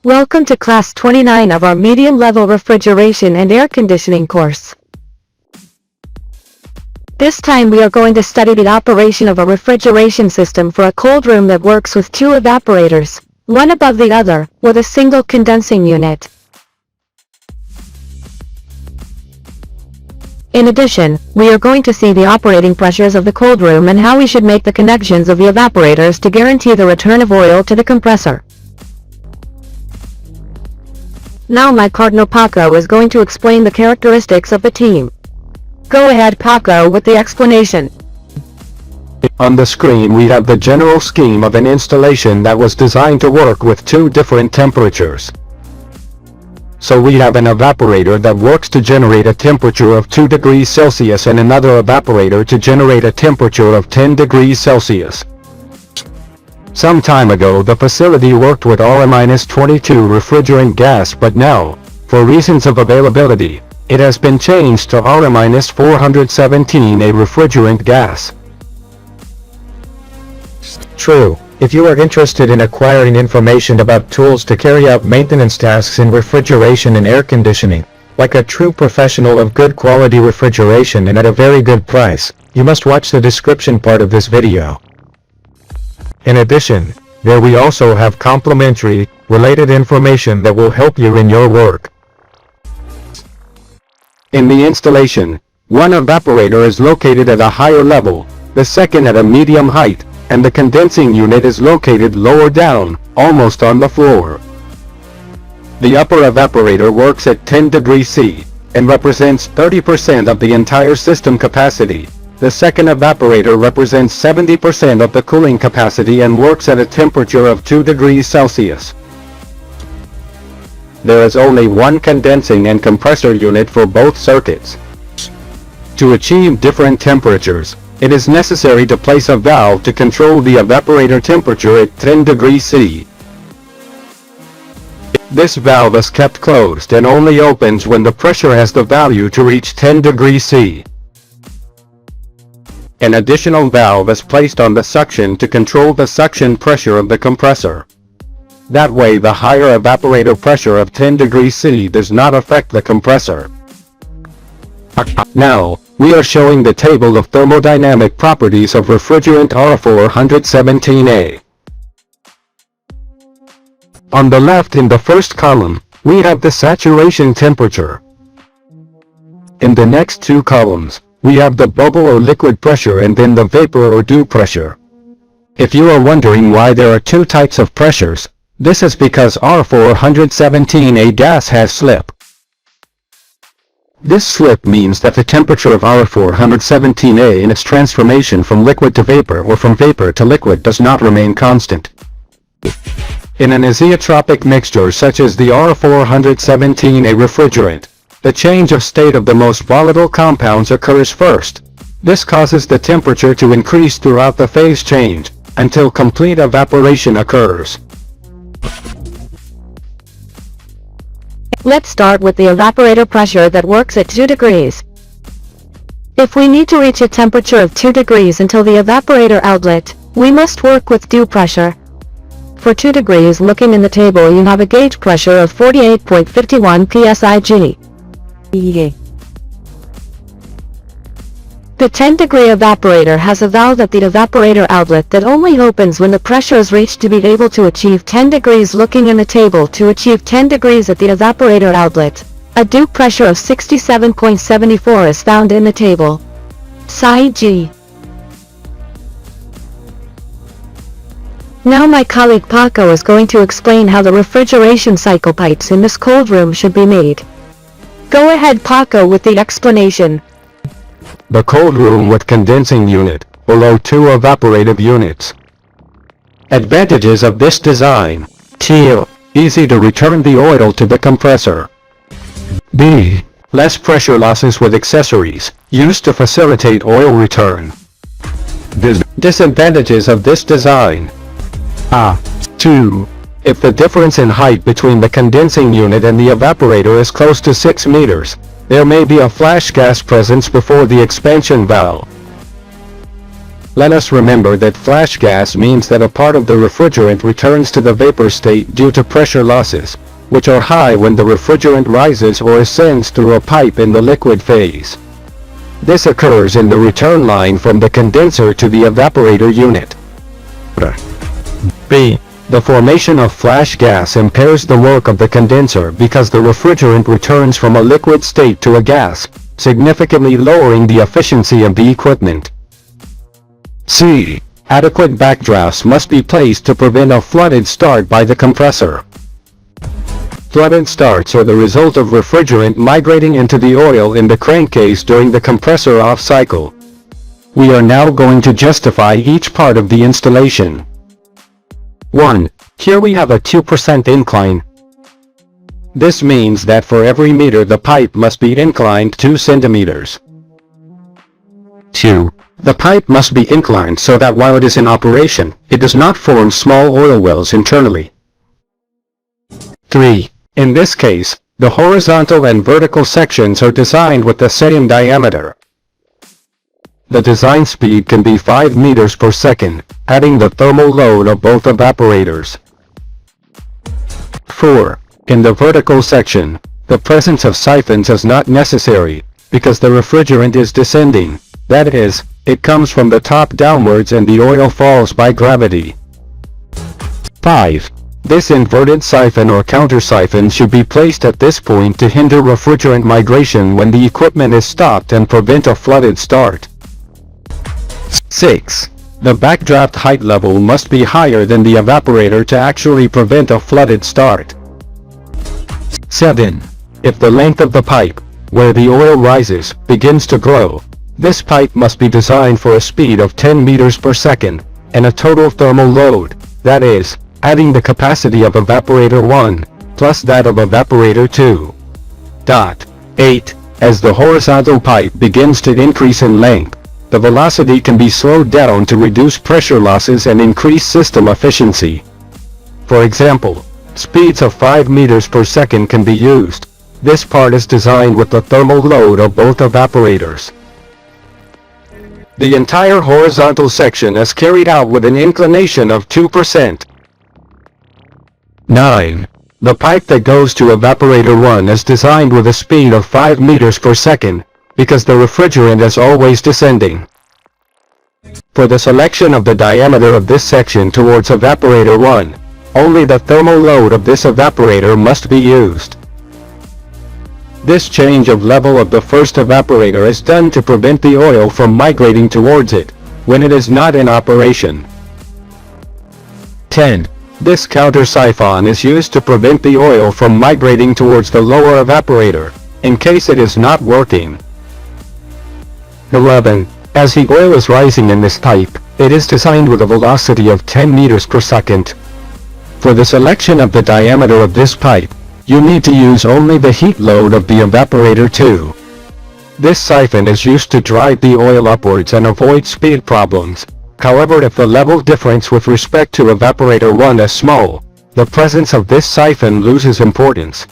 Welcome to Class 29 of our medium-level refrigeration and air conditioning course. This time we are going to study the operation of a refrigeration system for a cold room that works with two evaporators, one above the other, with a single condensing unit. In addition, we are going to see the operating pressures of the cold room and how we should make the connections of the evaporators to guarantee the return of oil to the compressor. Now my partner Paco is going to explain the characteristics of the team. Go ahead Paco with the explanation. On the screen we have the general scheme of an installation that was designed to work with two different temperatures. So we have an evaporator that works to generate a temperature of 2 degrees Celsius and another evaporator to generate a temperature of 10 degrees Celsius. Some time ago the facility worked with R22 refrigerant gas, but now, for reasons of availability, it has been changed to R417a refrigerant gas. True. If you are interested in acquiring information about tools to carry out maintenance tasks in refrigeration and air conditioning, like a true professional of good quality refrigeration and at a very good price, you must watch the description part of this video. In addition, there we also have complimentary, related information that will help you in your work. In the installation, one evaporator is located at a higher level, the second at a medium height, and the condensing unit is located lower down, almost on the floor. The upper evaporator works at 10 degrees C, and represents 30% of the entire system capacity. The second evaporator represents 70% of the cooling capacity and works at a temperature of 2 degrees Celsius. There is only one condensing and compressor unit for both circuits. To achieve different temperatures, it is necessary to place a valve to control the evaporator temperature at 10 degrees C. This valve is kept closed and only opens when the pressure has the value to reach 10 degrees C. An additional valve is placed on the suction to control the suction pressure of the compressor. That way the higher evaporator pressure of 10 degrees C does not affect the compressor. Now, we are showing the table of thermodynamic properties of refrigerant R417a. On the left in the first column, we have the saturation temperature. In the next two columns, we have the bubble or liquid pressure and then the vapor or dew pressure. If you are wondering why there are two types of pressures, this is because R417a gas has slip. This slip means that the temperature of R417a in its transformation from liquid to vapor or from vapor to liquid does not remain constant. In an azeotropic mixture such as the R417a refrigerant, the change of state of the most volatile compounds occurs first. This causes the temperature to increase throughout the phase change, until complete evaporation occurs. Let's start with the evaporator pressure that works at 2 degrees. If we need to reach a temperature of 2 degrees until the evaporator outlet, we must work with dew pressure. For 2 degrees, looking in the table, you have a gauge pressure of 48.51 psig. The 10-degree evaporator has a valve at the evaporator outlet that only opens when the pressure is reached to be able to achieve 10 degrees. Looking in the table, to achieve 10 degrees at the evaporator outlet, a dew pressure of 67.74 is found in the table. Psi G. Now my colleague Paco is going to explain how the refrigeration cycle pipes in this cold room should be made. Go ahead Paco with the explanation. The cold room with condensing unit, below two evaporative units. Advantages of this design. T. Easy to return the oil to the compressor. B. Less pressure losses with accessories, used to facilitate oil return. Disadvantages of this design. 2. If the difference in height between the condensing unit and the evaporator is close to 6 meters, there may be a flash gas presence before the expansion valve. Let us remember that flash gas means that a part of the refrigerant returns to the vapor state due to pressure losses, which are high when the refrigerant rises or ascends through a pipe in the liquid phase. This occurs in the return line from the condenser to the evaporator unit. B. The formation of flash gas impairs the work of the condenser because the refrigerant returns from a liquid state to a gas, significantly lowering the efficiency of the equipment. C. Adequate backdrafts must be placed to prevent a flooded start by the compressor. Flooded starts are the result of refrigerant migrating into the oil in the crankcase during the compressor off cycle. We are now going to justify each part of the installation. 1. Here we have a 2% incline. This means that for every meter the pipe must be inclined 2 centimeters. 2. The pipe must be inclined so that while it is in operation, it does not form small oil wells internally. 3. In this case, the horizontal and vertical sections are designed with the same diameter. The design speed can be 5 meters per second, adding the thermal load of both evaporators. 4. In the vertical section, the presence of siphons is not necessary, because the refrigerant is descending, that is, it comes from the top downwards and the oil falls by gravity. 5. This inverted siphon or counter siphon should be placed at this point to hinder refrigerant migration when the equipment is stopped and prevent a flooded start. 6. The backdraft height level must be higher than the evaporator to actually prevent a flooded start. 7. If the length of the pipe, where the oil rises, begins to grow, this pipe must be designed for a speed of 10 meters per second, and a total thermal load, that is, adding the capacity of evaporator 1, plus that of evaporator 2. 8. As the horizontal pipe begins to increase in length, the velocity can be slowed down to reduce pressure losses and increase system efficiency. For example, speeds of 5 meters per second can be used. This part is designed with the thermal load of both evaporators. The entire horizontal section is carried out with an inclination of 2%. 9. The pipe that goes to evaporator 1 is designed with a speed of 5 meters per second, because the refrigerant is always descending. For the selection of the diameter of this section towards evaporator 1, only the thermal load of this evaporator must be used. This change of level of the first evaporator is done to prevent the oil from migrating towards it, when it is not in operation. 10. This counter siphon is used to prevent the oil from migrating towards the lower evaporator, in case it is not working. 11. As the oil is rising in this pipe, it is designed with a velocity of 10 meters per second. For the selection of the diameter of this pipe, you need to use only the heat load of the evaporator 2. This siphon is used to drive the oil upwards and avoid speed problems. However, if the level difference with respect to evaporator 1 is small, the presence of this siphon loses importance.